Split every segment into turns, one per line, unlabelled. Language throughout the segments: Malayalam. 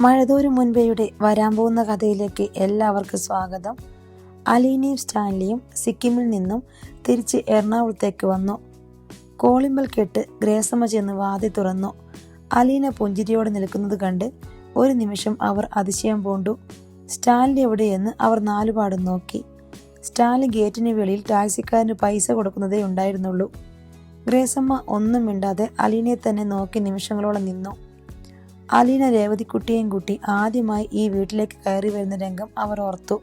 മഴതോരും മുൻപേയുടെ വരാൻ പോകുന്ന കഥയിലേക്ക് എല്ലാവർക്കും സ്വാഗതം. അലീനയും സ്റ്റാൻലിയും സിക്കിമിൽ നിന്നും തിരിച്ച് എറണാകുളത്തേക്ക് വന്നു. കോളിമ്പൽ കേട്ട് ഗ്രേസമ്മ ചെന്ന് വാതിൽ തുറന്നു. അലീന പുഞ്ചിരിയോടെ നിൽക്കുന്നത് കണ്ട് ഒരു നിമിഷം അവർ അതിശയം പൂണ്ടു. സ്റ്റാൻലി എവിടെയെന്ന് അവർ നാലുപാടും നോക്കി. സ്റ്റാൻലി ഗേറ്റിന് വെളിയിൽ ടാക്സിക്കാരന് പൈസ കൊടുക്കുന്നതേ ഉണ്ടായിരുന്നുള്ളൂ. ഗ്രേസമ്മ ഒന്നും മിണ്ടാതെ അലീനയെ തന്നെ നോക്കി നിമിഷങ്ങളോളം നിന്നു. അലീന രേവതിക്കുട്ടിയെയും കൂട്ടി ആദ്യമായി ഈ വീട്ടിലേക്ക് കയറി വരുന്ന രംഗം അവർ ഓർത്തു.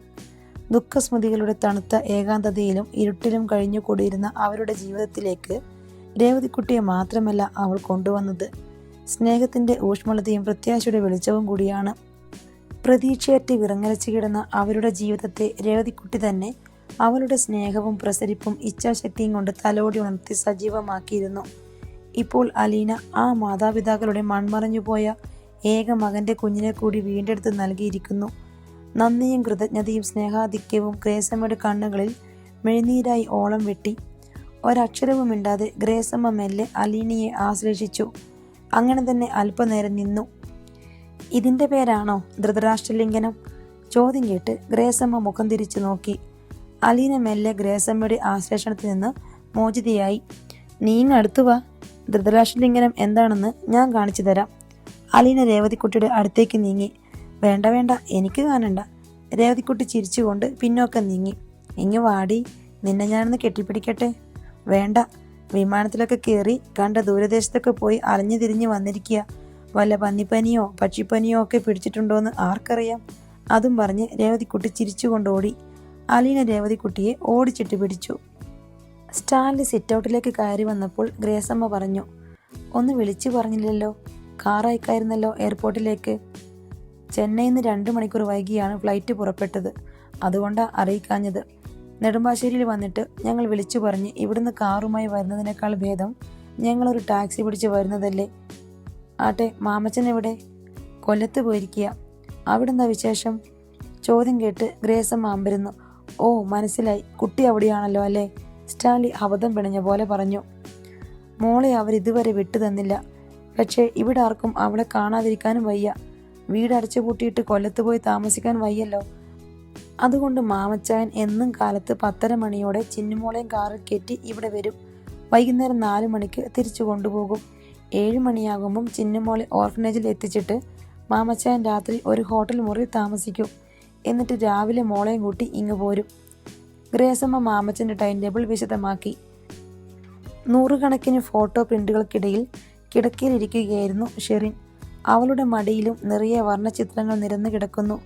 ദുഃഖസ്മൃതികളുടെ തണുത്ത ഏകാന്തതയിലും ഇരുട്ടിലും കഴിഞ്ഞു കൂടിയിരുന്ന അവരുടെ ജീവിതത്തിലേക്ക് രേവതിക്കുട്ടിയെ മാത്രമല്ല അവൾ കൊണ്ടുവന്നത്. സ്നേഹത്തിന്റെ ഊഷ്മളതയും പ്രത്യാശയുടെ വെളിച്ചവും കൂടിയാണ്. പ്രതീക്ഷയറ്റ് വിറങ്ങലച്ചു കിടന്ന അവരുടെ ജീവിതത്തെ രേവതിക്കുട്ടി തന്നെ അവളുടെ സ്നേഹവും പ്രസരിപ്പും ഇച്ഛാശക്തിയും കൊണ്ട് തലോടി ഉണർത്തി സജീവമാക്കിയിരുന്നു. ഇപ്പോൾ അലീന ആ മാതാപിതാക്കളുടെ മൺമറഞ്ഞുപോയ ഏക മകന്റെ കുഞ്ഞിനെ കൂടി വീണ്ടെടുത്ത് നൽകിയിരിക്കുന്നു. നന്ദിയും കൃതജ്ഞതയും സ്നേഹാധിക്യവും ഗ്രേസമ്മയുടെ കണ്ണുകളിൽ മെഴുനീരായി ഓളം വെട്ടി. ഒരക്ഷരവും മിണ്ടാതെ ഗ്രേസമ്മ മെല്ലെ അലീനയെ ആശ്ലേഷിച്ചു. അങ്ങനെ തന്നെ അല്പനേരം നിന്നു. ഇതിന്റെ പേരാണോ ധൃതരാഷ്ട്രലിംഗനം? ചോദ്യം കേട്ട് ഗ്രേസമ്മ മുഖം തിരിച്ചു നോക്കി. അലീന മെല്ലെ ഗ്രേസമ്മയുടെ ആശ്ലേഷണത്തിൽ നിന്ന് മോചിതയായി. നീങ്ങടുത്തു വാ, ധൃതരാഷ്ട്രലിംഗനം എന്താണെന്ന് ഞാൻ കാണിച്ചു തരാം. അലീന രേവതിക്കുട്ടിയുടെ അടുത്തേക്ക് നീങ്ങി. വേണ്ട വേണ്ട, എനിക്ക് കാണണ്ട. രേവതിക്കുട്ടി ചിരിച്ചുകൊണ്ട് പിന്നോക്കം നീങ്ങി. ഇങ്ങ് വാടി, നിന്നെ ഞാനൊന്ന് കെട്ടിപ്പിടിക്കട്ടെ. വേണ്ട, വിമാനത്തിലൊക്കെ കയറി കണ്ട ദൂരദേശത്തൊക്കെ പോയി അലഞ്ഞു തിരിഞ്ഞ് വന്നിരിക്കുക. വല്ല പന്നിപ്പനിയോ പക്ഷിപ്പനിയോ ഒക്കെ പിടിച്ചിട്ടുണ്ടോയെന്ന് ആർക്കറിയാം? അതും പറഞ്ഞ് രേവതിക്കുട്ടി ചിരിച്ചുകൊണ്ടോടി. അലീന രേവതിക്കുട്ടിയെ ഓടിച്ചിട്ട് പിടിച്ചു. സ്റ്റാൻലി സിറ്റൗട്ടിലേക്ക് കയറി വന്നപ്പോൾ ഗ്രേസമ്മ പറഞ്ഞു, ഒന്ന് വിളിച്ചു പറഞ്ഞില്ലല്ലോ, കാർ അയക്കായിരുന്നല്ലോ എയർപോർട്ടിലേക്ക്. ചെന്നൈയിൽ നിന്ന് 2 മണിക്കൂർ വൈകിയാണ് ഫ്ലൈറ്റ് പുറപ്പെട്ടത്, അതുകൊണ്ടാണ് അറിയിക്കാഞ്ഞത്. നെടുമ്പാശ്ശേരിയിൽ വന്നിട്ട് ഞങ്ങൾ വിളിച്ചു പറഞ്ഞ് ഇവിടുന്ന് കാറുമായി വരുന്നതിനേക്കാൾ ഭേദം ഞങ്ങളൊരു ടാക്സി പിടിച്ച് വരുന്നതല്ലേ. ആട്ടെ, മാമച്ചൻ എവിടെ? കൊല്ലത്ത് പോയിരിക്കുക. അവിടെന്താ വിശേഷം? ചോദ്യം കേട്ട് ഗ്രേസമ്മ അമ്പരുന്നു. ഓ, മനസ്സിലായി, കുട്ടി അവിടെയാണല്ലോ അല്ലേ? സ്റ്റാൻലി അബദ്ധം പിണഞ്ഞ പോലെ പറഞ്ഞു. മോളെ അവർ ഇതുവരെ വിട്ടു തന്നില്ല. പക്ഷേ ഇവിടെ ആർക്കും അവളെ കാണാതിരിക്കാനും വയ്യ. വീട് അടച്ചുപൂട്ടിയിട്ട് കൊല്ലത്ത് പോയി താമസിക്കാൻ വയ്യല്ലോ. അതുകൊണ്ട് മാമച്ചായൻ എന്നും കാലത്ത് 10:30 മണിയോടെ ചിന്നുമോളെയും കാറിൽ കയറ്റി ഇവിടെ വരും. വൈകുന്നേരം 4 മണിക്ക് തിരിച്ചു കൊണ്ടുപോകും. 7 മണിയാകുമ്പം ചിന്നുമോളെ ഓർഫനേജിൽ എത്തിച്ചിട്ട് മാമച്ചായൻ രാത്രി ഒരു ഹോട്ടൽ മുറിയിൽ താമസിക്കും. എന്നിട്ട് രാവിലെ മോളെയും കൂട്ടി ഇങ്ങ് പോരും. ഗ്രേസമ്മ മാമച്ചൻ്റെ ടൈം ടേബിൾ വിശദമാക്കി. 100 കണക്കിന് ഫോട്ടോ പ്രിന്റുകൾക്കിടയിൽ കിടക്കയിലിരിക്കുകയായിരുന്നു ഷെറിൻ. അവളുടെ മടിയിലും നിറയെ വർണ്ണചിത്രങ്ങൾ നിരന്നു കിടക്കുന്നു.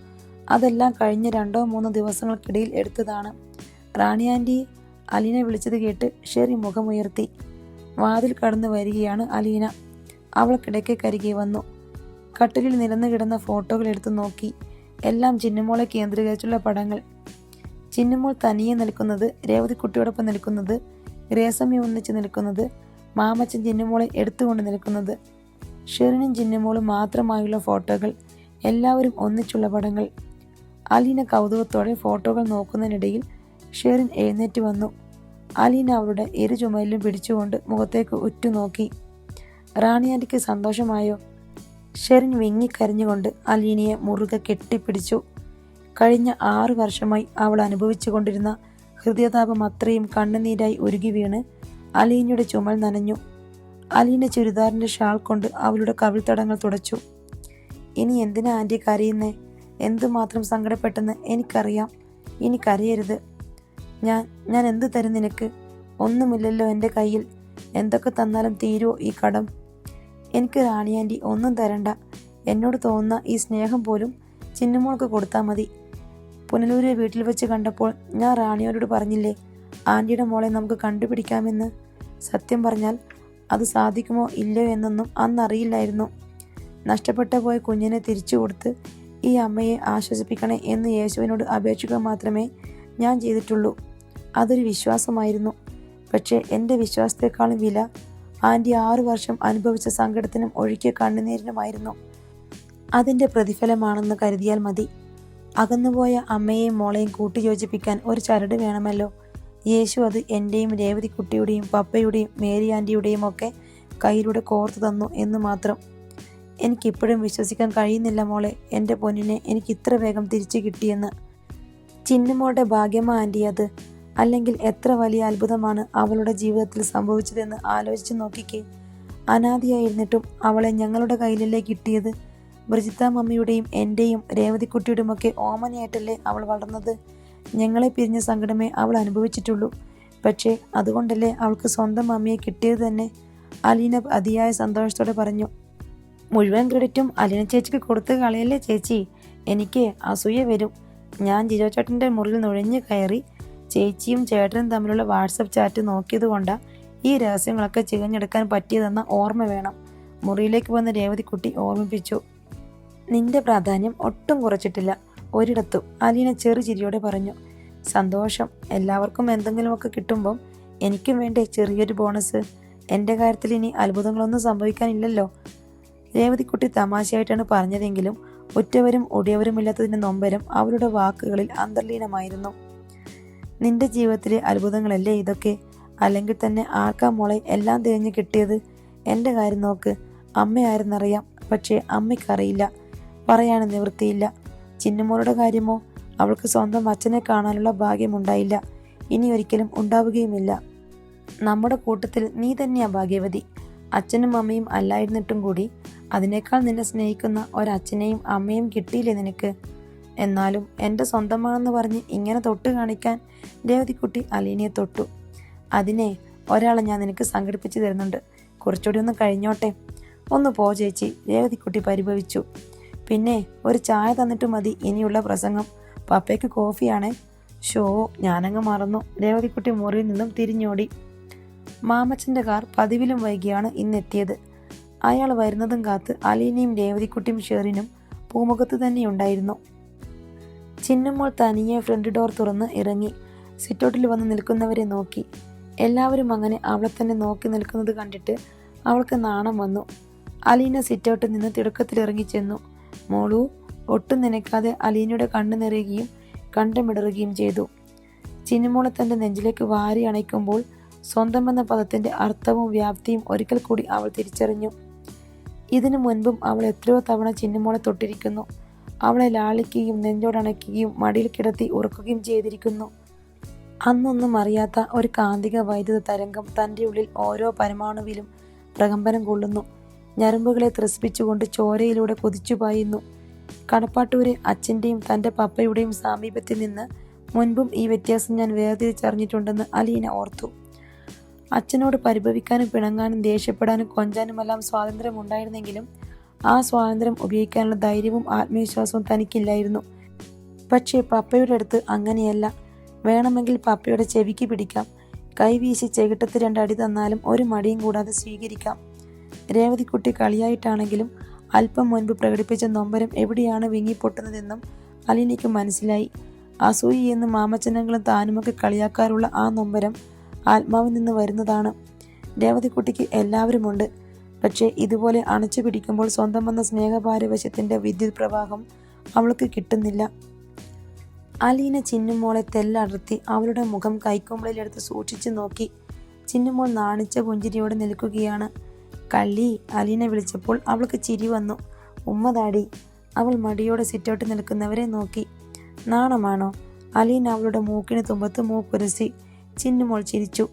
അതെല്ലാം കഴിഞ്ഞ 2-3 ദിവസങ്ങൾക്കിടയിൽ എടുത്തതാണ്. റാണി ആൻറ്റി, അലീന വിളിച്ചത് കേട്ട് ഷെറിൻ മുഖമുയർത്തി. വാതിൽ കടന്നു വരികയാണ് അലീന. അവൾ കിടക്കക്കരികെ വന്നു. കട്ടിലിൽ നിരന്നു കിടന്ന ഫോട്ടോകൾ എടുത്തു നോക്കി. എല്ലാം ചിന്നുമോളെ കേന്ദ്രീകരിച്ചുള്ള പടങ്ങൾ. ചിന്നുമോൾ തനിയെ നിൽക്കുന്നത്, രേവതിക്കുട്ടിയോടൊപ്പം നിൽക്കുന്നത്, ഗ്രേസമ്മ ഒന്നിച്ച് നിൽക്കുന്നത്, മാമച്ചൻ ചിന്നുമോളെ എടുത്തുകൊണ്ട് നിൽക്കുന്നത്. ഷെറിനും ചിന്നുമോളും മാത്രമായുള്ള ഫോട്ടോകൾ, എല്ലാവരും ഒന്നിച്ചുള്ള പടങ്ങൾ. അലീന കൗതുകത്തോടെ ഫോട്ടോകൾ നോക്കുന്നതിനിടയിൽ ഷെറിൻ എഴുന്നേറ്റ് വന്നു. അലീന അവളുടെ ഇരു ചുമലിലും പിടിച്ചുകൊണ്ട് മുഖത്തേക്ക് ഉറ്റുനോക്കി. റാണി ആൻറ്റിക്ക് സന്തോഷമായോ? ഷെറിൻ വിങ്ങിക്കരഞ്ഞുകൊണ്ട് അലീനയെ മുറുകെ കെട്ടിപ്പിടിച്ചു. കഴിഞ്ഞ 6 വർഷമായി അവൾ അനുഭവിച്ചു കൊണ്ടിരുന്ന ഹൃദയതാപം അത്രയും കണ്ണുനീരായി ഉരുകി വീണ് അലീനയുടെ ചുമൽ നനഞ്ഞു. അലീന ചുരിദാറിന്റെ ഷാൾ കൊണ്ട് അവളുടെ കവിൾത്തടങ്ങൾ തുടച്ചു. ഇനി എന്തിനാ ആൻറ്റി കരയുന്നേ? എന്തുമാത്രം സങ്കടപ്പെട്ടെന്ന് എനിക്കറിയാം. ഇനി കരയരുത്. ഞാൻ എന്ത് തരും നിനക്ക്? ഒന്നുമില്ലല്ലോ എൻ്റെ കയ്യിൽ. എന്തൊക്കെ തന്നാലും തീരുവോ ഈ കടം? എനിക്ക് റാണി ആൻറ്റി ഒന്നും തരണ്ട. എന്നോട് തോന്നുന്ന ഈ സ്നേഹം പോലും ചിന്നുമോൾക്ക് കൊടുത്താൽ മതി. പുനലൂരെ വീട്ടിൽ വെച്ച് കണ്ടപ്പോൾ ഞാൻ റാണിയോട് പറഞ്ഞില്ലേ, ആൻറ്റിയുടെ മോളെ നമുക്ക് കണ്ടുപിടിക്കാമെന്ന്. സത്യം പറഞ്ഞാൽ അത് സാധിക്കുമോ ഇല്ലയോ എന്നൊന്നും അന്നറിയില്ലായിരുന്നു. നഷ്ടപ്പെട്ടു പോയ കുഞ്ഞിനെ തിരിച്ചു കൊടുത്ത് ഈ അമ്മയെ ആശ്വസിപ്പിക്കണേ എന്ന് യേശുവിനോട് അപേക്ഷിക്കുക മാത്രമേ ഞാൻ ചെയ്തിട്ടുള്ളൂ. അതൊരു വിശ്വാസമായിരുന്നു. പക്ഷേ എൻ്റെ വിശ്വാസത്തെക്കാളും വില ആൻറ്റി 6 വർഷം അനുഭവിച്ച സങ്കടത്തിനും ഒഴുക്കിയ കണ്ണുനീരിനുമായിരുന്നു. അതിൻ്റെ പ്രതിഫലമാണെന്ന് കരുതിയാൽ മതി. അകന്നുപോയ അമ്മയെയും മോളെയും കൂട്ടിയോജിപ്പിക്കാൻ ഒരു ചരട് വേണമല്ലോ. യേശു അത് എൻ്റെയും രേവതിക്കുട്ടിയുടെയും പപ്പയുടെയും മേരി ആൻറ്റിയുടെയും ഒക്കെ കയ്യിലൂടെ കോർത്തു തന്നു എന്ന് മാത്രം. എനിക്കിപ്പോഴും വിശ്വസിക്കാൻ കഴിയുന്നില്ല മോളെ, എൻ്റെ പൊന്നിനെ എനിക്ക് ഇത്ര വേഗം തിരിച്ചു കിട്ടിയെന്ന്. ചിന്നുമോളുടെ ഭാഗ്യമാ ആൻറ്റി അത്. അല്ലെങ്കിൽ എത്ര വലിയ അത്ഭുതമാണ് അവളുടെ ജീവിതത്തിൽ സംഭവിച്ചതെന്ന് ആലോചിച്ച് നോക്കിക്കേ. അനാഥയായിരുന്നിട്ടും അവളെ ഞങ്ങളുടെ കയ്യിലല്ലേ കിട്ടിയത്. ബ്രിജിത്ത മമ്മിയുടെയും എൻ്റെയും രേവതിക്കുട്ടിയുടെയുമൊക്കെ ഓമനയായിട്ടല്ലേ അവൾ വളർന്നത്. ഞങ്ങളെ പിരിഞ്ഞ സങ്കടമേ അവൾ അനുഭവിച്ചിട്ടുള്ളൂ. പക്ഷേ അതുകൊണ്ടല്ലേ അവൾക്ക് സ്വന്തം മമ്മിയെ കിട്ടിയത് തന്നെ. അലീന അതിയായ സന്തോഷത്തോടെ പറഞ്ഞു. മുഴുവൻ ക്രെഡിറ്റും അലീന ചേച്ചിക്ക് കൊടുത്ത് കളയല്ലേ ചേച്ചി. എനിക്ക് അസൂയ വരും. ഞാൻ ജിജോ ചേട്ടൻ്റെ മുറിയിൽ നുഴഞ്ഞു കയറി ചേച്ചിയും ചേട്ടനും തമ്മിലുള്ള വാട്സപ്പ് ചാറ്റ് നോക്കിയത് കൊണ്ടാണ് ഈ രഹസ്യങ്ങളൊക്കെ ചികഞ്ഞെടുക്കാൻ പറ്റിയതെന്ന ഓർമ്മ വേണം, മുറിയിലേക്ക് വന്ന രേവതിക്കുട്ടി ഓർമ്മിപ്പിച്ചു. നിന്റെ പ്രാധാന്യം ഒട്ടും കുറച്ചിട്ടില്ല ഒരിടത്തും, അലീന ചെറുചിരിയോടെ പറഞ്ഞു. സന്തോഷം. എല്ലാവർക്കും എന്തെങ്കിലുമൊക്കെ കിട്ടുമ്പം എനിക്കും വേണ്ടേ ചെറിയൊരു ബോണസ്. എൻ്റെ കാര്യത്തിൽ ഇനി അത്ഭുതങ്ങളൊന്നും സംഭവിക്കാനില്ലല്ലോ. രേവതിക്കുട്ടി തമാശയായിട്ടാണ് പറഞ്ഞതെങ്കിലും ഒറ്റവരും ഒടിയവരുമില്ലാത്തതിൻ്റെ നൊമ്പരം അവളുടെ വാക്കുകളിൽ അന്തർലീനമായിരുന്നു. നിന്റെ ജീവിതത്തിലെ അത്ഭുതങ്ങളല്ലേ ഇതൊക്കെ. അല്ലെങ്കിൽ തന്നെ ആർക്കാ മോളെ എല്ലാം തിരിഞ്ഞു കിട്ടിയത്. എൻ്റെ കാര്യം നോക്ക്. അമ്മയായിരുന്നറിയാം, പക്ഷേ അമ്മയ്ക്കറിയില്ല, പറയാൻ നിവൃത്തിയില്ല. ചിന്നുമോളുടെ കാര്യമോ, അവൾക്ക് സ്വന്തം അച്ഛനെ കാണാനുള്ള ഭാഗ്യമുണ്ടായില്ല, ഇനി ഒരിക്കലും ഉണ്ടാവുകയുമില്ല. നമ്മുടെ കൂട്ടത്തിൽ നീ തന്നെയാ ഭാഗ്യവതി. അച്ഛനും അമ്മയും അല്ലായിരുന്നിട്ടും കൂടി അതിനേക്കാൾ നിന്നെ സ്നേഹിക്കുന്ന ഒരച്ഛനെയും അമ്മയും കിട്ടിയില്ലേ നിനക്ക്. എന്നാലും എൻ്റെ സ്വന്തമാണെന്ന് പറഞ്ഞ് ഇങ്ങനെ തൊട്ട് കാണിക്കാൻ രേവതിക്കുട്ടി അലീനയെ തൊട്ടു. അതിനെ ഒരാളെ ഞാൻ നിനക്ക് സംഘടിപ്പിച്ചു തരുന്നുണ്ട്, കുറച്ചുകൂടി ഒന്ന് കഴിഞ്ഞോട്ടെ. ഒന്ന് പോ ചേച്ചി, രേവതിക്കുട്ടി പരിഭവിച്ചു. പിന്നെ ഒരു ചായ തന്നിട്ട് മതി ഇനിയുള്ള പ്രസംഗം. പപ്പയ്ക്ക് കോഫിയാണേ. ഷോ, ഞാനങ്ങ് മറന്നു. രേവതിക്കുട്ടി മുറിയിൽ നിന്നും തിരിഞ്ഞോടി. മാമച്ചൻ്റെ കാർ പതിവിലും വൈകിയാണ് ഇന്നെത്തിയത്. അയാൾ വരുന്നതും കാത്ത് അലീനയും രേവതിക്കുട്ടിയും ഷെറിനും പൂമുഖത്ത് തന്നെയുണ്ടായിരുന്നു. ചിന്നുമോൾ തനിയെ ഫ്രണ്ട് ഡോർ തുറന്ന് ഇറങ്ങി സിറ്റൗട്ടിൽ വന്ന് നിൽക്കുന്നവരെ നോക്കി. എല്ലാവരും അങ്ങനെ അവളെ തന്നെ നോക്കി നിൽക്കുന്നത് കണ്ടിട്ട് അവൾക്ക് നാണം വന്നു. അലീന സിറ്റൗട്ടിൽ നിന്ന് തിടുക്കത്തിലിറങ്ങി ചെന്നു. മോളു, ഒട്ടും നനയ്ക്കാതെ അലീനയുടെ കണ്ണു നിറയുകയും കണ്ടമിടറുകയും ചെയ്തു. ചിന്നുമോളെ തൻ്റെ നെഞ്ചിലേക്ക് വാരി അണയ്ക്കുമ്പോൾ സ്വന്തമെന്ന പദത്തിൻ്റെ അർത്ഥവും വ്യാപ്തിയും ഒരിക്കൽ കൂടി അവൾ തിരിച്ചറിഞ്ഞു. ഇതിനു മുൻപും അവൾ എത്രയോ തവണ ചിന്നുമോളെ തൊട്ടിരിക്കുന്നു. അവളെ ലാളിക്കുകയും നെഞ്ചോടണയ്ക്കുകയും മടിയിൽ കിടത്തി ഉറക്കുകയും ചെയ്തിരിക്കുന്നു. അന്നൊന്നും അറിയാത്ത ഒരു കാന്തിക വൈദ്യുത തരംഗം തൻ്റെ ഉള്ളിൽ ഓരോ പരമാണുവിലും പ്രകമ്പനം കൊള്ളുന്നു. ഞരമ്പുകളെ ത്രസിപ്പിച്ചുകൊണ്ട് ചോരയിലൂടെ കുതിച്ചു പായുന്നു. കടപ്പാട്ടൂരെ അച്ഛൻ്റെയും തൻ്റെ പപ്പയുടെയും സാമീപ്യത്തിൽ നിന്ന് മുൻപും ഈ വ്യത്യാസം ഞാൻ വേർതിരിച്ചറിഞ്ഞിട്ടുണ്ടെന്ന് അലീന ഓർത്തു. അച്ഛനോട് പരിഭവിക്കാനും പിണങ്ങാനും ദേഷ്യപ്പെടാനും കൊഞ്ചാനുമെല്ലാം സ്വാതന്ത്ര്യമുണ്ടായിരുന്നെങ്കിലും ആ സ്വാതന്ത്ര്യം ഉപയോഗിക്കാനുള്ള ധൈര്യവും ആത്മവിശ്വാസവും തനിക്കില്ലായിരുന്നു. പക്ഷേ പപ്പയുടെ അടുത്ത് അങ്ങനെയല്ല. വേണമെങ്കിൽ പപ്പയുടെ ചെവിക്ക് പിടിക്കാം, കൈവീശി ചെകിട്ടത്ത് 2 അടി തന്നാലും ഒരു മടിയും കൂടാതെ സ്വീകരിക്കാം. രേവതിക്കുട്ടി കളിയായിട്ടാണെങ്കിലും അല്പം മുൻപ് പ്രകടിപ്പിച്ച നൊമ്പരം എവിടെയാണ് വിങ്ങിപ്പൊട്ടുന്നതെന്നും അലീനയ്ക്ക് മനസ്സിലായി. അസൂയെന്നും മാമച്ചനങ്ങളും താനുമൊക്കെ കളിയാക്കാറുള്ള ആ നൊമ്പരം ആത്മാവിൽ നിന്ന് വരുന്നതാണ്. രേവതിക്കുട്ടിക്ക് എല്ലാവരുമുണ്ട്, പക്ഷേ ഇതുപോലെ അണച്ചു പിടിക്കുമ്പോൾ സ്വന്തം വന്ന സ്നേഹപാരവശ്യത്തിൻ്റെ വിദ്യുത് പ്രവാഹം അവൾക്ക് കിട്ടുന്നില്ല. അലീന ചിന്നുമോളെ തെല്ലടർത്തി അവളുടെ മുഖം കൈക്കുമ്പിളിലെടുത്ത് സൂക്ഷിച്ചു നോക്കി. ചിന്നുമോൾ നാണിച്ച പുഞ്ചിരിയോടെ നിൽക്കുകയാണ്. കള്ളി, അലീന വിളിച്ചപ്പോൾ അവൾക്ക് ചിരി വന്നു. ഉമ്മതാടി. അവൾ മടിയോടെ സിറ്റൗട്ട് നിൽക്കുന്നവരെ നോക്കി. നാണമാണോ? അലീന അവളുടെ മൂക്കിന് തുമ്പത്ത് മൂക്കുരസി. ചിന്നുമോൾ ചിരിച്ചു.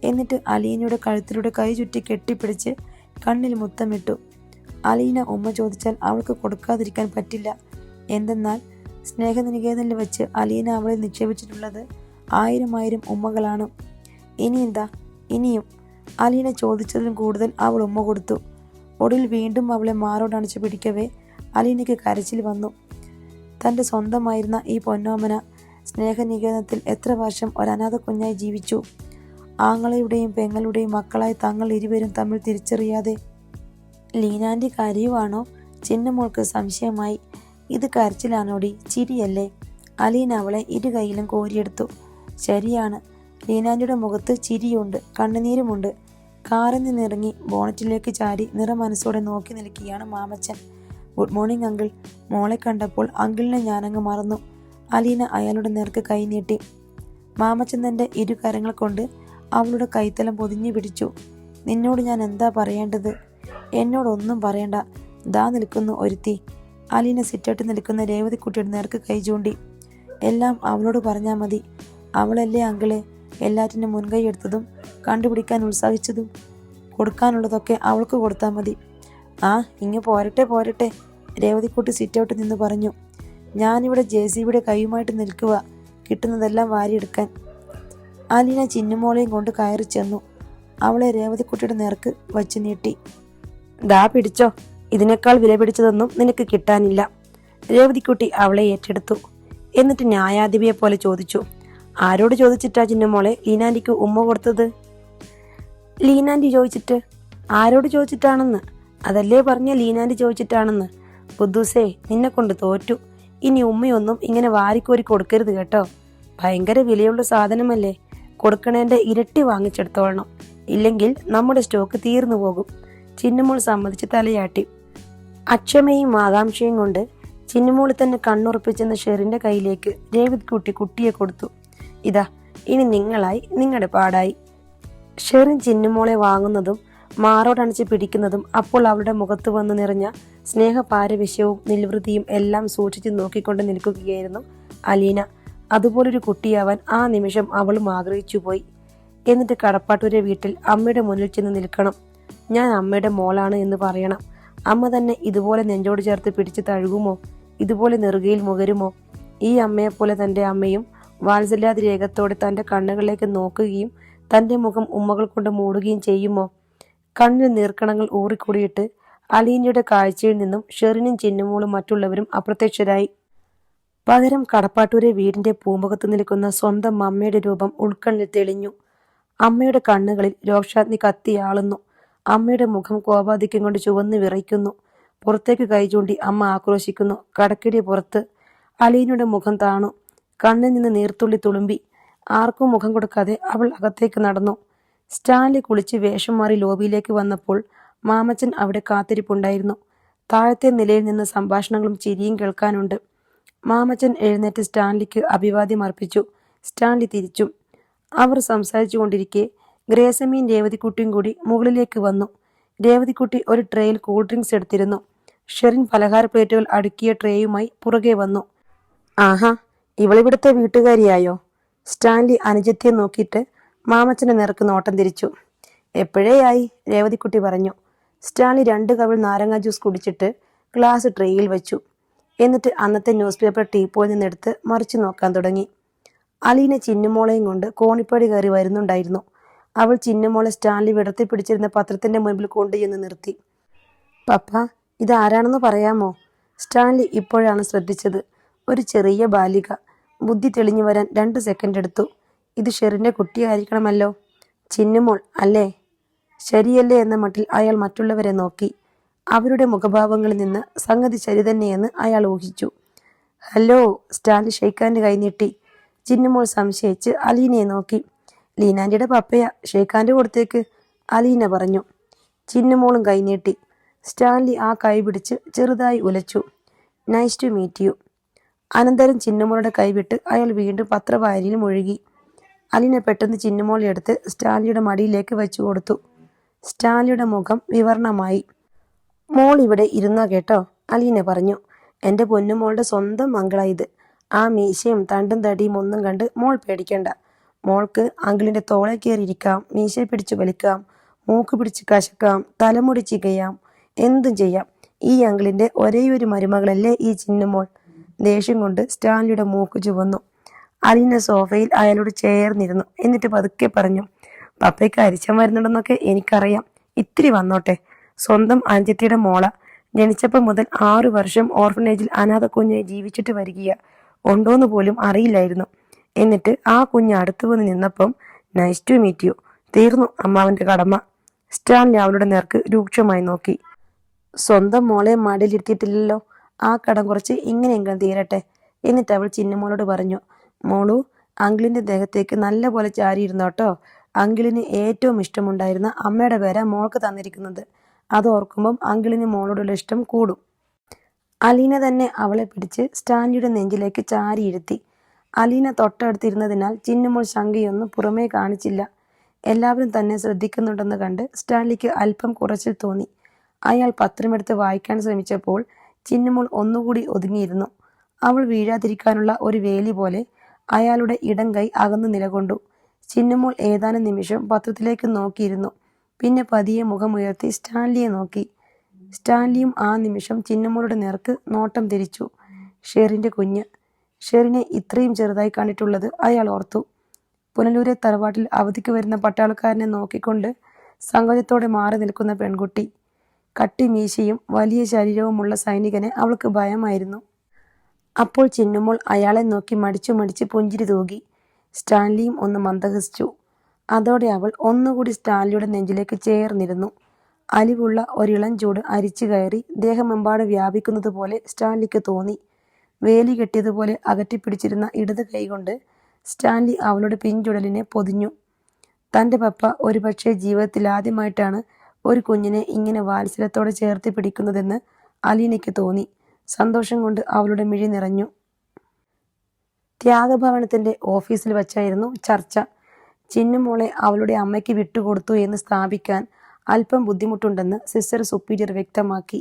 എന്നിട്ട് അലീനയുടെ കഴുത്തിലൂടെ കൈ ചുറ്റി കെട്ടിപ്പിടിച്ച് കണ്ണിൽ മുത്തമിട്ടു. അലീന ഉമ്മ ചോദിച്ചാൽ അവൾക്ക് കൊടുക്കാതിരിക്കാൻ പറ്റില്ല. എന്തെന്നാൽ സ്നേഹനികേതനിൽ വെച്ച് അലീന അവളെ നിക്ഷേപിച്ചിട്ടുള്ളത് 1000 ഉമ്മകളാണ്. ഇനിയെന്താ? ഇനിയും. അലീന ചോദിച്ചതിലും കൂടുതൽ അവൾ ഉമ്മ കൊടുത്തു. ഒടുവിൽ വീണ്ടും അവളെ മാറോടണച്ചു പിടിക്കവേ അലീനയ്ക്ക് കരച്ചിൽ വന്നു. തൻ്റെ സ്വന്തമായിരുന്ന ഈ പൊന്നോമന സ്നേഹനികേതനത്തിൽ എത്ര വർഷം ഒരനാഥ കുഞ്ഞായി ജീവിച്ചു. ആങ്ങളയുടെയും പെങ്ങളുടെയും മക്കളായി തങ്ങൾ ഇരുവരും തമ്മിൽ തിരിച്ചറിയാതെ. ലീനാൻ്റെ കരയുവാണോ? ചിന്നുമോൾക്ക് സംശയമായി. ഇത് കരച്ചിലാണോടി, ചിരിയല്ലേ? അലീന അവളെ ഇരു കൈയിലും കോരിയെടുത്തു. ശരിയാണ്, ലീനാൻ്റെ മുഖത്ത് ചിരിയുണ്ട്, കണ്ണുനീരുമുണ്ട്. കാറിൽ നിന്നിറങ്ങി ബോണറ്റിലേക്ക് ചാരി നിറമനസ്സോടെ നോക്കി നിൽക്കുകയാണ് മാമച്ചൻ. Good morning uncle. മോളെ കണ്ടപ്പോൾ അങ്കിളിനെ ഞാനങ്ങ് മറന്നു. അലീന അയാളുടെ നേർക്ക് കൈ നീട്ടി. മാമച്ചൻ തൻ്റെ 2 കരങ്ങൾ കൊണ്ട് അവളുടെ കൈത്തലം പൊതിഞ്ഞു പിടിച്ചു. നിന്നോട് ഞാൻ എന്താ പറയേണ്ടത്? എന്നോടൊന്നും പറയണ്ട. ദാ നിൽക്കുന്നു ഒരുത്തി. അലീന സിറ്റൗട്ടിൽ നിൽക്കുന്ന രേവതിക്കുട്ടിയുടെ നേർക്ക് കൈ ചൂണ്ടി. എല്ലാം അവളോട് പറഞ്ഞാൽ മതി. അവളല്ലേ അങ്കിളെ എല്ലാറ്റിനും മുൻകൈ എടുത്തതും കണ്ടുപിടിക്കാൻ ഉത്സാഹിച്ചതും. കൊടുക്കാനുള്ളതൊക്കെ അവൾക്ക് കൊടുത്താൽ മതി. ആ ഇങ്ങ് പോരട്ടെ പോരട്ടെ, രേവതിക്കുട്ടി സിറ്റൗട്ടിൽ നിന്ന് പറഞ്ഞു. ഞാനിവിടെ JCBയുടെ കൈയുമായിട്ട് നിൽക്കുക, കിട്ടുന്നതെല്ലാം വാരിയെടുക്കാൻ. അലീന ചിന്നുമോളെയും കൊണ്ട് കയറി ചെന്നു. അവളെ രേവതിക്കുട്ടിയുടെ നേർക്ക് വച്ചു നീട്ടി. ദാ പിടിച്ചോ, ഇതിനേക്കാൾ വില പിടിച്ചതൊന്നും നിനക്ക് കിട്ടാനില്ല. രേവതിക്കുട്ടി അവളെ ഏറ്റെടുത്തു. എന്നിട്ട് ന്യായാധിപയെ പോലെ ചോദിച്ചു, ആരോട് ചോദിച്ചിട്ടാ ചിന്നുമോളെ ലീനാൻറ്റിക്ക് ഉമ്മ കൊടുത്തത്? ലീനാൻറ്റി ചോദിച്ചിട്ട്? ആരോട് ചോദിച്ചിട്ടാണെന്ന്? അതല്ലേ പറഞ്ഞ ലീനാൻറ്റി ചോദിച്ചിട്ടാണെന്ന്. ബുദ്ധൂസേ, നിന്നെ കൊണ്ട് തോറ്റു. ഇനി ഉമ്മയൊന്നും ഇങ്ങനെ വാരിക്കോരി കൊടുക്കരുത് കേട്ടോ. ഭയങ്കര വിലയുള്ള സാധനമല്ലേ, കൊടുക്കണേന്റെ ഇരട്ടി വാങ്ങിച്ചെടുത്തോളണം, ഇല്ലെങ്കിൽ നമ്മുടെ സ്റ്റോക്ക് തീർന്നു പോകും. ചിന്നുമോൾ സമ്മതിച്ച് തലയാട്ടി. അക്ഷമയും ആകാംക്ഷയും കൊണ്ട് ചിന്നുമോൾ തന്നെ കണ്ണുറപ്പിച്ചെന്ന് ഷെറിന്റെ കയ്യിലേക്ക് രേവതിക്കുട്ടി കുട്ടിയെ കൊടുത്തു. ഇതാ, ഇനി നിങ്ങളായി, നിങ്ങളുടെ പാടായി. ഷെറിൻ ചിന്നുമോളെ വാങ്ങുന്നതും മാറോടണച്ച് പിടിക്കുന്നതും അപ്പോൾ അവളുടെ മുഖത്ത് വന്നു നിറഞ്ഞ സ്നേഹപാരവശ്യവും നിൽവൃതിയും എല്ലാം സൂക്ഷിച്ച് നോക്കിക്കൊണ്ട് നിൽക്കുകയായിരുന്നു അലീന. അതുപോലൊരു കുട്ടിയാവാൻ ആ നിമിഷം അവളും ആഗ്രഹിച്ചു പോയി. എന്നിട്ട് കടപ്പാട്ടൂരെ വീട്ടിൽ അമ്മയുടെ മുന്നിൽ ചെന്ന് നിൽക്കണം. ഞാൻ അമ്മയുടെ മോളാണ് എന്ന് പറയണം. അമ്മ തന്നെ ഇതുപോലെ നെഞ്ചോട് ചേർത്ത് പിടിച്ച് തഴുകുമോ? ഇതുപോലെ നെറുകയിൽ മുകരുമോ? ഈ അമ്മയെപ്പോലെ തൻ്റെ അമ്മയും വാത്സല്യാതിരേകത്തോടെ തൻ്റെ കണ്ണുകളിലേക്ക് നോക്കുകയും തൻ്റെ മുഖം ഉമ്മകൾ കൊണ്ട് മൂടുകയും ചെയ്യുമോ? കണ്ണിൽ നീർക്കണങ്ങൾ ഊറിക്കൂടിയിട്ട് അലീനയുടെ കാഴ്ചയിൽ നിന്നും ഷെറിനും ചിന്നുമോളും മറ്റുള്ളവരും അപ്രത്യക്ഷരായി. പകരം കടപ്പാട്ടൂരെ വീടിന്റെ പൂമുഖത്ത് നിൽക്കുന്ന സ്വന്തം അമ്മയുടെ രൂപം ഉൾക്കണ്ണിൽ തെളിഞ്ഞു. അമ്മയുടെ കണ്ണുകളിൽ രോക്ഷാഗ്നി കത്തിയാളുന്നു. അമ്മയുടെ മുഖം കോപാധിക്യം കൊണ്ട് ചുവന്ന് വിറയ്ക്കുന്നു. പുറത്തേക്ക് കൈ ചൂണ്ടി അമ്മ ആക്രോശിക്കുന്നു. കടക്കിടി പുറത്ത്. അലീനയുടെ മുഖം താണു. കണ്ണിൽ നിന്ന് നീർത്തുള്ളി തുളുമ്പി. ആർക്കും മുഖം കൊടുക്കാതെ അവൾ അകത്തേക്ക് നടന്നു. സ്റ്റാൻലി കുളിച്ച് വേഷം മാറി ലോബിയിലേക്ക് വന്നപ്പോൾ മാമച്ചൻ അവിടെ കാത്തിരിപ്പുണ്ടായിരുന്നു. താഴത്തെ നിലയിൽ നിന്ന് സംഭാഷണങ്ങളും ചിരിയും കേൾക്കാനുണ്ട്. മാമച്ചൻ എഴുന്നേറ്റ് സ്റ്റാൻലിക്ക് അഭിവാദ്യം അർപ്പിച്ചു. സ്റ്റാൻലി തിരിച്ചു. അവർ സംസാരിച്ചു കൊണ്ടിരിക്കെ ഗ്രേസമ്മയും രേവതിക്കുട്ടിയും കൂടി മുകളിലേക്ക് വന്നു. രേവതിക്കുട്ടി ഒരു ട്രേയിൽ കൂൾ ഡ്രിങ്ക്സ് എടുത്തിരുന്നു. ഷെറിൻ പലഹാര പ്ലേറ്റുകൾ അടുക്കിയ ട്രേയുമായി പുറകെ വന്നു. ആഹാ, ഇവളിവിടുത്തെ വീട്ടുകാരിയായോ? സ്റ്റാൻലി അനുജത്തിയെ നോക്കിയിട്ട് മാമച്ചന്റെ നേർക്ക് നോട്ടം തിരിച്ചു. എപ്പോഴേയായി, രേവതിക്കുട്ടി പറഞ്ഞു. സ്റ്റാൻലി 2 കവിൾ നാരങ്ങ ജ്യൂസ് കുടിച്ചിട്ട് ഗ്ലാസ് ട്രേയിൽ വെച്ചു. എന്നിട്ട് അന്നത്തെ ന്യൂസ് പേപ്പർ ടീപ്പോയിൽ നിന്നെടുത്ത് മറിച്ചു നോക്കാൻ തുടങ്ങി. അലീന ചിന്നുമോളെയും കൊണ്ട് കോണിപ്പടി കയറി വരുന്നുണ്ടായിരുന്നു. അവൾ ചിന്നുമോളെ സ്റ്റാൻലി വിടർത്തി പിടിച്ചിരുന്ന പത്രത്തിന്റെ മുൻപിൽ കൊണ്ടുചെന്ന് നിർത്തി. പപ്പ, ഇതാരാണെന്ന് പറയാമോ? സ്റ്റാൻലി ഇപ്പോഴാണ് ശ്രദ്ധിച്ചത്. ഒരു ചെറിയ ബാലിക. ബുദ്ധി തെളിഞ്ഞു വരാൻ 2 സെക്കൻഡ് എടുത്തു. ഇത് ഷെറിന്റെ കുട്ടിയായിരിക്കണമല്ലോ. ചിന്നുമോൾ അല്ലേ? ശരിയല്ലേ എന്ന മട്ടിൽ അയാൾ മറ്റുള്ളവരെ നോക്കി. അവരുടെ മുഖഭാവങ്ങളിൽ നിന്ന് സംഗതി ശരി തന്നെയെന്ന് അയാൾ ഊഹിച്ചു. ഹലോ, സ്റ്റാൻലി ഷെയ്ഖാന്റെ കൈനീട്ടി. ചിന്നുമോൾ സംശയിച്ച് അലീനയെ നോക്കി. ലീനാൻറ്റിയുടെ പപ്പയാ, ഷെയ്ഖാന്റെ കൊടുത്തേക്ക്, അലീന പറഞ്ഞു. ചിന്നുമോളും കൈനീട്ടി. സ്റ്റാൻലി ആ കൈ പിടിച്ച് ചെറുതായി ഉലച്ചു. Nice to meet you. അനന്തരം ചിന്നുമോളുടെ കൈവിട്ട് അയാൾ വീണ്ടും പത്രവായനയിൽ മുഴുകി. അലീന പെട്ടെന്ന് ചിന്നുമോളെ എടുത്ത് സ്റ്റാൻലിയുടെ മടിയിലേക്ക് വെച്ചു കൊടുത്തു. സ്റ്റാൻലിയുടെ മുഖം വിവരണമായി. മോൾ ഇവിടെ ഇരുന്നോ കേട്ടോ, അലീന പറഞ്ഞു. എൻ്റെ പൊന്നുമോളുടെ സ്വന്തം മംഗള ഇത്. ആ മീശയും തണ്ടും തടിയും ഒന്നും കണ്ട് മോൾ പേടിക്കണ്ട. മോൾക്ക് അങ്കിളിൻ്റെ തോളെ കയറിയിരിക്കാം, മീശയെ പിടിച്ച് വലിക്കാം, മൂക്ക് പിടിച്ച് കശക്കാം, തലമുടി ചികയാം, എന്തും ചെയ്യാം. ഈ അങ്കിളിൻ്റെ ഒരേയൊരു മരുമകളല്ലേ ഈ ചിന്നുമോൾ. ദേഷ്യം കൊണ്ട് സ്റ്റാൻലിയുടെ മൂക്ക് ചുവന്നു. അലീന സോഫയിൽ അയാളോട് ചേർന്നിരുന്നു. എന്നിട്ട് പതുക്കെ പറഞ്ഞു, പപ്പയ്ക്ക് അരിച്ചം വരുന്നുണ്ടെന്നൊക്കെ എനിക്കറിയാം. ഇത്തിരി വന്നോട്ടെ. സ്വന്തം അനുജത്തിയുടെ മോള. ജനിച്ചപ്പോൾ മുതൽ 6 വർഷം ഓർഫനേജിൽ അനാഥ കുഞ്ഞായി ജീവിച്ചിട്ട് വരികയാ. ഉണ്ടോന്ന് പോലും അറിയില്ലായിരുന്നു. എന്നിട്ട് ആ കുഞ്ഞ് അടുത്തു വന്ന് നിന്നപ്പം നൈസ് ടു മീറ്റ് യു. തീർന്നു അമ്മാവന്റെ കടമ. സ്റ്റാൻലി അവളുടെ നേർക്ക് രൂക്ഷമായി നോക്കി. സ്വന്തം മോളെ മടിയിലിരുത്തിയിട്ടില്ലല്ലോ. ആ കടം കുറച്ച് ഇങ്ങനെയെങ്കിലും തീരട്ടെ. എന്നിട്ട് അവൾ ചിന്നുമോളോട് പറഞ്ഞു, മോളു അങ്കിളിന്റെ ദേഹത്തേക്ക് നല്ല പോലെ ചാരിയിരുന്നോട്ടോ. അങ്കിളിന് ഏറ്റവും ഇഷ്ടമുണ്ടായിരുന്ന അമ്മയുടെ പേരാ മോൾക്ക് തന്നിരിക്കുന്നത്. അത് ഓർക്കുമ്പം അങ്കിളിന് മോളോടുള്ള ഇഷ്ടം കൂടും. അലീന തന്നെ അവളെ പിടിച്ച് സ്റ്റാൻലിയുടെ നെഞ്ചിലേക്ക് ചാരിയിരുത്തി. അലീന തൊട്ടടുത്തിരുന്നതിനാൽ ചിന്നുമോൾ ശങ്കയൊന്നും പുറമേ കാണിച്ചില്ല. എല്ലാവരും തന്നെ ശ്രദ്ധിക്കുന്നുണ്ടെന്ന് കണ്ട് സ്റ്റാൻലിക്ക് അല്പം കുറച്ചിൽ തോന്നി. അയാൾ പത്രമെടുത്ത് വായിക്കാൻ ശ്രമിച്ചപ്പോൾ ചിന്നുമോൾ ഒന്നുകൂടി ഒതുങ്ങിയിരുന്നു. അവൾ വീഴാതിരിക്കാനുള്ള ഒരു വേലി പോലെ അയാളുടെ ഇടം കൈ അകന്നു നിലകൊണ്ടു. ചിന്നുമോൾ ഏതാനും നിമിഷം പത്രത്തിലേക്ക് നോക്കിയിരുന്നു. പിന്നെ പതിയെ മുഖമുയർത്തി സ്റ്റാൻലിയെ നോക്കി. സ്റ്റാൻലിയും ആ നിമിഷം ചിന്നുമോളുടെ നേർക്ക് നോട്ടം തിരിച്ചു. ഷെറിന്റെ കുഞ്ഞ്. ഷെറിനെ ഇത്രയും ചെറുതായി കണ്ടിട്ടുള്ളത് അയാൾ ഓർത്തു. പുനലൂരെ തറവാട്ടിൽ അവധിക്ക് വരുന്ന പട്ടാളക്കാരനെ നോക്കിക്കൊണ്ട് സങ്കോചത്തോടെ മാറി നിൽക്കുന്ന പെൺകുട്ടി. കട്ടി മീശയും വലിയ ശരീരവുമുള്ള സൈനികനെ അവൾക്ക് ഭയമായിരുന്നു. അപ്പോൾ ചിന്നുമോൾ അയാളെ നോക്കി മടിച്ചു മടിച്ച് പുഞ്ചിരി തൂകി. സ്റ്റാൻലിയും ഒന്ന് മന്ദഹസിച്ചു. അതോടെ അവൾ ഒന്നുകൂടി സ്റ്റാൻലിയുടെ നെഞ്ചിലേക്ക് ചേർന്നിരുന്നു. അലിവുള്ള ഒരിളം ചൂട് അരിച്ചു കയറി ദേഹമെമ്പാട് വ്യാപിക്കുന്നത് പോലെ സ്റ്റാൻലിക്ക് തോന്നി. വേലി കെട്ടിയതുപോലെ അകറ്റിപ്പിടിച്ചിരുന്ന ഇടത് കൈകൊണ്ട് സ്റ്റാൻലി അവളുടെ പിഞ്ചുടലിനെ പൊതിഞ്ഞു. തൻ്റെ പപ്പ ഒരുപക്ഷെ ജീവിതത്തിൽ ആദ്യമായിട്ടാണ് ഒരു കുഞ്ഞിനെ ഇങ്ങനെ വാത്സല്യത്തോടെ ചേർത്ത് പിടിക്കുന്നതെന്ന് അലീനയ്ക്ക് തോന്നി. സന്തോഷം കൊണ്ട് അവളുടെ മിഴി നിറഞ്ഞു. ത്യാഗഭവനത്തിന്റെ ഓഫീസിൽ വച്ചായിരുന്നു ചർച്ച. ചിന്നുമോളെ അവളുടെ അമ്മയ്ക്ക് വിട്ടുകൊടുത്തു എന്ന് സ്ഥാപിക്കാൻ അല്പം ബുദ്ധിമുട്ടുണ്ടെന്ന് സിസ്റ്റർ സുപ്പീരിയർ വ്യക്തമാക്കി.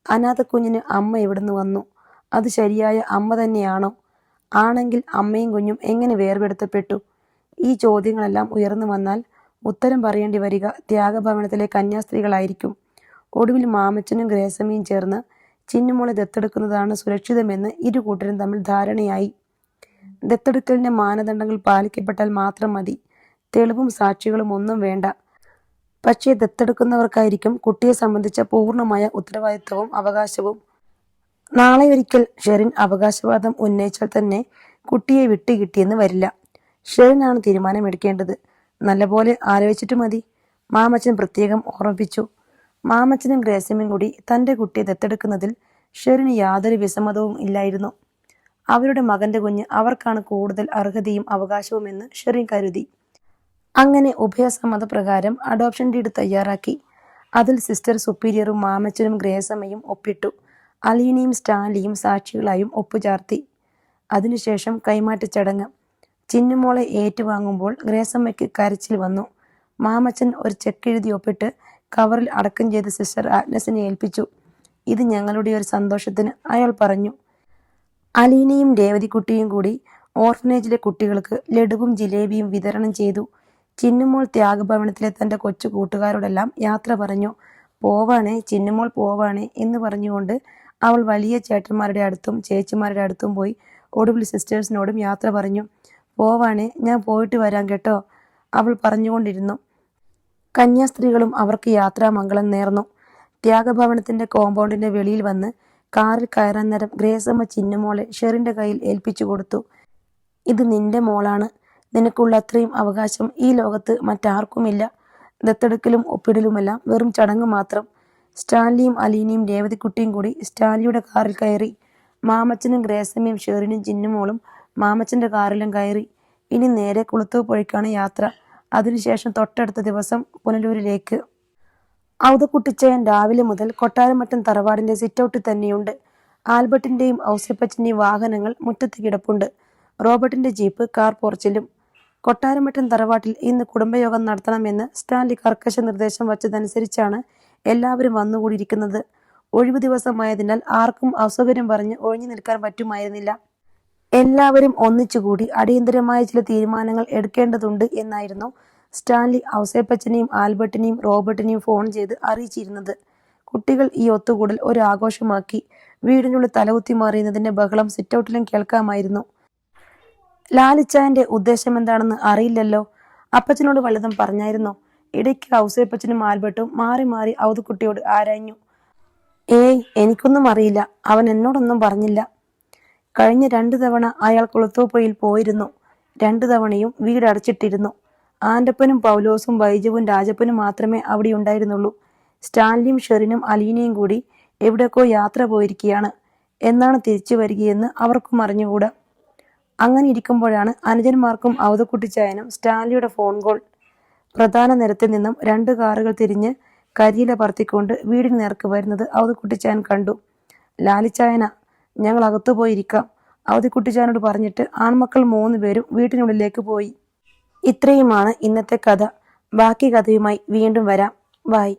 അനാഥ കുഞ്ഞിന് അമ്മ എവിടുന്ന് വന്നു? അത് ശരിയായ അമ്മ തന്നെയാണോ? ആണെങ്കിൽ അമ്മയും കുഞ്ഞും എങ്ങനെ വേർപെടുത്തപ്പെട്ടു? ഈ ചോദ്യങ്ങളെല്ലാം ഉയർന്നു വന്നാൽ ഉത്തരം പറയേണ്ടി വരിക ത്യാഗഭവനത്തിലെ കന്യാസ്ത്രീകളായിരിക്കും. ഒടുവിൽ മാമച്ചനും ഗ്രേസമ്മയും ചേർന്ന് ചിന്നുമോളെ ദത്തെടുക്കുന്നതാണ് സുരക്ഷിതമെന്ന് ഇരു കൂട്ടരും തമ്മിൽ ധാരണയായി. ദത്തെടുക്കലിന്റെ മാനദണ്ഡങ്ങൾ പാലിക്കപ്പെട്ടാൽ മാത്രം മതി. തെളിവും സാക്ഷികളും ഒന്നും വേണ്ട. പക്ഷേ ദത്തെടുക്കുന്നവർക്കായിരിക്കും കുട്ടിയെ സംബന്ധിച്ച പൂർണ്ണമായ ഉത്തരവാദിത്വവും അവകാശവും. നാളെ ഒരിക്കൽ ഷെറിൻ അവകാശവാദം ഉന്നയിച്ചാൽ തന്നെ കുട്ടിയെ വിട്ടുകിട്ടിയെന്ന് വരില്ല. ഷെറിനാണ് തീരുമാനമെടുക്കേണ്ടത്. നല്ലപോലെ ആലോചിച്ചിട്ട് മതി, മാമച്ചൻ പ്രത്യേകം ഓർമ്മിപ്പിച്ചു. മാമച്ചനും ഗ്രേസമ്മയും കൂടി തൻ്റെ കുട്ടിയെ ദത്തെടുക്കുന്നതിൽ ഷെറിന് യാതൊരു വിസമ്മതവും ഇല്ലായിരുന്നു. അവരുടെ മകന്റെ കുഞ്ഞ് അവർക്കാണ് കൂടുതൽ അർഹതയും അവകാശവുമെന്ന് ഷെറിൻ കരുതി. അങ്ങനെ ഉഭയസമ്മതപ്രകാരം അഡോപ്ഷൻ ഡീഡ് തയ്യാറാക്കി. അതിൽ സിസ്റ്റർ സുപ്പീരിയറും മാമച്ചനും ഗ്രേസമ്മയും ഒപ്പിട്ടു. അലീനയും സ്റ്റാൻലിയും സാക്ഷികളായും ഒപ്പുചാർത്തി. അതിനുശേഷം കൈമാറ്റ ചടങ്ങ്. ചിന്നുമോളെ ഏറ്റുവാങ്ങുമ്പോൾ ഗ്രേസമ്മയ്ക്ക് കരച്ചിൽ വന്നു. മാമച്ചൻ ഒരു ചെക്ക് എഴുതി ഒപ്പിട്ട് കവറിൽ അടക്കം ചെയ്ത് സിസ്റ്റർ ആഗ്നസിനെ ഏൽപ്പിച്ചു. ഇത് ഞങ്ങളുടെ ഒരു സന്തോഷത്തിന്, അയാൾ പറഞ്ഞു. അലീനയും രേവതിക്കുട്ടിയും കൂടി ഓർഫനേജിലെ കുട്ടികൾക്ക് ലഡുവും ജിലേബിയും വിതരണം ചെയ്തു. ചിന്നുമോൾ ത്യാഗഭവനത്തിലെ തൻ്റെ കൊച്ചു കൂട്ടുകാരോടെല്ലാം യാത്ര പറഞ്ഞു. പോവാണേ ചിന്നുമോൾ, പോവാണേ എന്ന് പറഞ്ഞുകൊണ്ട് അവൾ വലിയ ചേട്ടന്മാരുടെ അടുത്തും ചേച്ചിമാരുടെ അടുത്തും പോയി ഒടുവിൽ സിസ്റ്റേഴ്സിനോടും യാത്ര പറഞ്ഞു. പോവാണേ, ഞാൻ പോയിട്ട് വരാം കേട്ടോ, അവൾ പറഞ്ഞുകൊണ്ടിരുന്നു. കന്യാസ്ത്രീകളും അവർക്ക് യാത്രാമംഗളം നേർന്നു. ത്യാഗഭവനത്തിന്റെ കോമ്പൗണ്ടിന്റെ വെളിയിൽ വന്ന് കാറിൽ കയറാൻ നേരം ഗ്രേസമ്മ ചിന്നുമോളെ ഷെറിന്റെ കയ്യിൽ ഏൽപ്പിച്ചു കൊടുത്തു. ഇത് നിന്റെ മോളാണ്. നിനക്കുള്ള അത്രയും അവകാശം ഈ ലോകത്ത് മറ്റാർക്കുമില്ല. ദത്തെടുക്കലും ഒപ്പിടലുമെല്ലാം വെറും ചടങ്ങ് മാത്രം. സ്റ്റാൻലിയും അലീനയും രേവതിക്കുട്ടിയും കൂടി സ്റ്റാൻലിയുടെ കാറിൽ കയറി. മാമച്ചനും ഗ്രേസമ്മയും ഷെറിനും ചിന്നുമോളും മാമച്ചന്റെ കാറിലും കയറി. ഇനി നേരെ കുളത്തൂപ്പുഴയ്ക്കാണ് യാത്ര. അതിനുശേഷം തൊട്ടടുത്ത ദിവസം പുനലൂരിലേക്ക്. ഔതക്കുട്ടിച്ചയൻ രാവിലെ മുതൽ കൊട്ടാരമറ്റം തറവാടിന്റെ സിറ്റൗട്ടിൽ തന്നെയുണ്ട്. ആൽബർട്ടിന്റെയും ഔസേപ്പച്ചന്റെയും വാഹനങ്ങൾ മുറ്റത്ത് കിടപ്പുണ്ട്. റോബർട്ടിന്റെ ജീപ്പ് കാർ പോർച്ചിലും. കൊട്ടാരമറ്റം തറവാട്ടിൽ ഇന്ന് കുടുംബയോഗം നടത്തണമെന്ന് സ്റ്റാൻലി കർക്കശ നിർദ്ദേശം വച്ചതനുസരിച്ചാണ് എല്ലാവരും വന്നുകൂടിയിരിക്കുന്നത്. ഒഴിവു ദിവസമായതിനാൽ ആർക്കും അസൗകര്യം പറഞ്ഞ് ഒഴിഞ്ഞു നിൽക്കാൻ പറ്റുമായിരുന്നില്ല. എല്ലാവരും ഒന്നിച്ചുകൂടി അടിയന്തരമായ ചില തീരുമാനങ്ങൾ എടുക്കേണ്ടതുണ്ട് എന്നായിരുന്നു സ്റ്റാൻലി ഔസേപ്പച്ചനെയും ആൽബർട്ടിനെയും റോബർട്ടിനെയും ഫോൺ ചെയ്ത് അറിയിച്ചിരുന്നത്. കുട്ടികൾ ഈ ഒത്തുകൂടൽ ഒരു ആഘോഷമാക്കി. വീടിനുള്ളിൽ തലകുത്തി മാറിയുന്നതിന്റെ ബഹളം സിറ്റൗട്ടിലും കേൾക്കാമായിരുന്നു. ലാലിച്ചായന്റെ ഉദ്ദേശം എന്താണെന്ന് അറിയില്ലല്ലോ. അപ്പച്ചനോട് വല്ലതും പറഞ്ഞായിരുന്നോ? ഇടയ്ക്ക് ഔസേപ്പച്ചനും ആൽബർട്ടും മാറി മാറി ഔതുക്കുട്ടിയോട് ആരാഞ്ഞു. ഏയ്, എനിക്കൊന്നും അറിയില്ല. അവൻ എന്നോടൊന്നും പറഞ്ഞില്ല. കഴിഞ്ഞ 2 തവണ അയാൾ കുളത്തൂപ്പുഴയിൽ പോയിരുന്നു. 2 തവണയും വീട് അടച്ചിട്ടിരുന്നു. ആൻ്റപ്പനും പൗലോസും വൈജവും രാജപ്പനും മാത്രമേ അവിടെ ഉണ്ടായിരുന്നുള്ളൂ. സ്റ്റാൻലിയും ഷെറിനും അലീനയും കൂടി എവിടേക്കോ യാത്ര പോയിരിക്കുകയാണ്. എന്നാണ് തിരിച്ചു വരികയെന്ന് അവർക്കും അറിഞ്ഞുകൂടാ. അങ്ങനെ ഇരിക്കുമ്പോഴാണ് അനുജന്മാർക്കും ഔതക്കുട്ടിച്ചായനും സ്റ്റാൻലിയുടെ ഫോൺ കോൾ. പ്രധാന നിരത്തിൽ നിന്നും 2 കാറുകൾ തിരിഞ്ഞ് കരിയില പറത്തിക്കൊണ്ട് വീടിന് നേർക്ക് വരുന്നത് ഔതക്കുട്ടിച്ചായൻ കണ്ടു. ലാലിച്ചായന, ഞങ്ങൾ അകത്തു പോയിരിക്കാം, ഔതക്കുട്ടിച്ചായനോട് പറഞ്ഞിട്ട് ആൺമക്കൾ 3 പേരും വീട്ടിനുള്ളിലേക്ക് പോയി. ഇത്രയുമാണ് ഇന്നത്തെ കഥ. ബാക്കി കഥയുമായി വീണ്ടും വരാം. ബൈ.